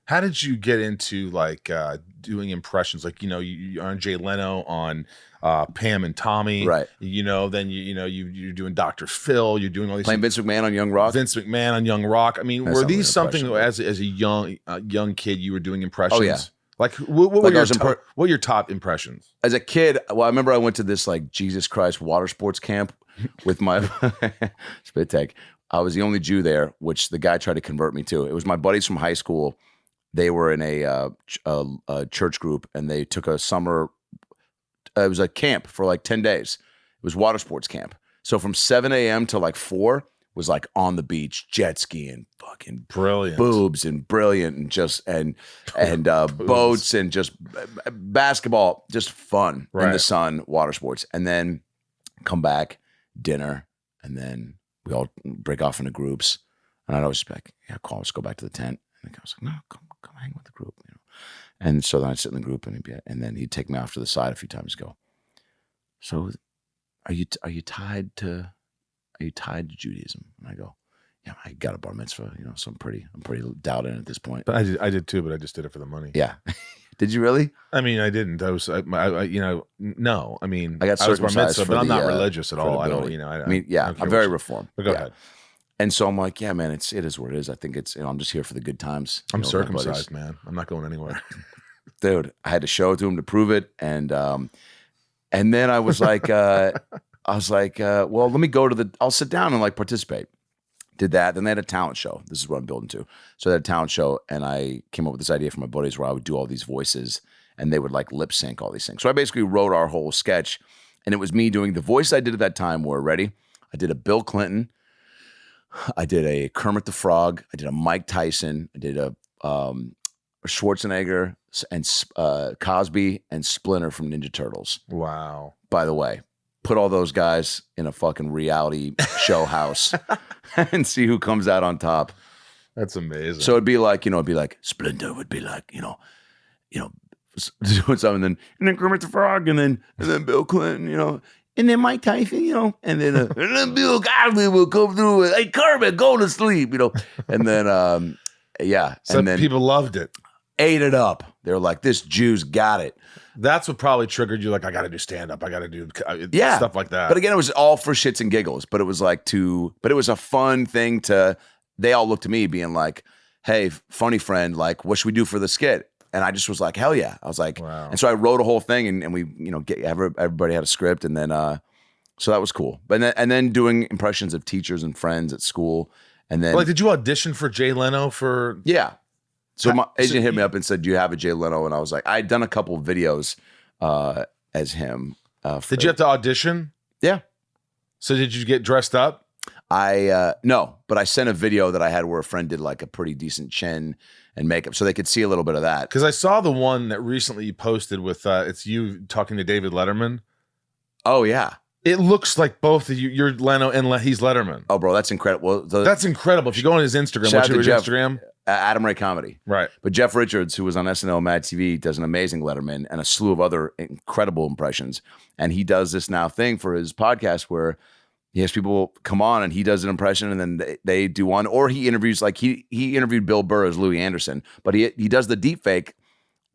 How did you get into like doing impressions? Like, you're on Jay Leno on Pam and Tommy, right? Then you're doing Dr. Phil, you're doing all these Playing Vince McMahon on Young Rock. Vince McMahon on Young Rock. I mean, That's were not these an something impression, as a young kid you were doing impressions? Oh yeah. Like what Like were your top impressions? As a kid, well, I remember I went to this like Jesus Christ water sports camp with my spit take. I was the only Jew there, which the guy tried to convert me to. It was my buddies from high school. They were in a church group, and they took a summer. It was a camp for like 10 days. It was water sports camp. So from 7 a.m. to like 4 was like on the beach, jet skiing, fucking brilliant, boobs and brilliant, and just and boats and just basketball, just fun in the sun, water sports, and then come back, dinner, and then we all break off into groups. And I'd always be like, "Yeah, cool, let's go back to the tent." And I was like, "No, come hang with the group," And so then I'd sit in the group, and then he'd take me off to the side a few times. And go, so are you tied to Judaism? And I go, yeah, I got a bar mitzvah, so I'm pretty dialed in at this point. But I did too, but I just did it for the money. Yeah. Did you really? I mean, I didn't. I was, no. I mean, I got circumcised, bar mitzvah, but I'm not religious at all. I don't, I'm very reformed. But go ahead. And so I'm like, yeah, man, it is what it is. I think it's, I'm just here for the good times. I'm circumcised, man. I'm not going anywhere. Dude, I had to show it to him to prove it. And then I was like, well, let me go I'll sit down and like participate. Did that. Then they had a talent show. This is what I'm building to. So they had a talent show, and I came up with this idea for my buddies where I would do all these voices, and they would like lip sync all these things. So I basically wrote our whole sketch, and it was me doing the voice I did at that time were, ready? I did a Bill Clinton. I did a Kermit the Frog. I did a Mike Tyson. I did a Schwarzenegger and Cosby and Splinter from Ninja Turtles. Wow. By the way, put all those guys in a fucking reality show house and see who comes out on top. That's amazing. So it'd be like, Splinter would be like, doing something, and then Kermit the Frog, and then Bill Clinton, and then Mike Tyson, and then Bill Cosby will come through with, "Hey, Kermit, go to sleep," and then So and then people loved it, ate it up. They were like, "This Jew's got it." That's what probably triggered you. Like, I got to do stand up. I got to do stuff like that. But again, it was all for shits and giggles. But it was like but it was a fun thing they all looked to me being like, "Hey, funny friend, like, what should we do for the skit?" And I just was like, hell yeah. I was like, wow. And so I wrote a whole thing, and we, everybody had a script, and then, so that was cool. And then doing impressions of teachers and friends at school. And then, like, did you audition for Jay Leno for? Yeah. So my agent hit me up and said, "Do you have a Jay Leno?" And I was like, I'd done a couple of videos as him. Did you have to audition? Yeah. So did you get dressed up? No, but I sent a video that I had where a friend did like a pretty decent chin and makeup, so they could see a little bit of that. Because I saw the one that recently you posted with it's you talking to David Letterman. Oh yeah, it looks like both of you. You're Leno and he's Letterman. Oh, bro, that's incredible. That's incredible. If you go on his Instagram, what's your Instagram? Adam Ray Comedy. Right. But Jeff Richards, who was on SNL Mad TV, does an amazing Letterman and a slew of other incredible impressions. And he does this now thing for his podcast where he has people come on and he does an impression, and then they do one, or he interviews, like he interviewed Bill Burr as Louis Anderson, but he does the deep fake,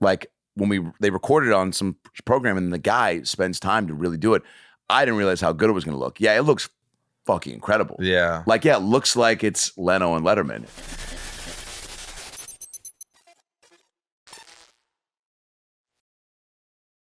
like when they recorded it on some program, and the guy spends time to really do it. I didn't realize how good it was going to look. Yeah, it looks fucking incredible. Yeah. Like, yeah, it looks like it's Leno and Letterman.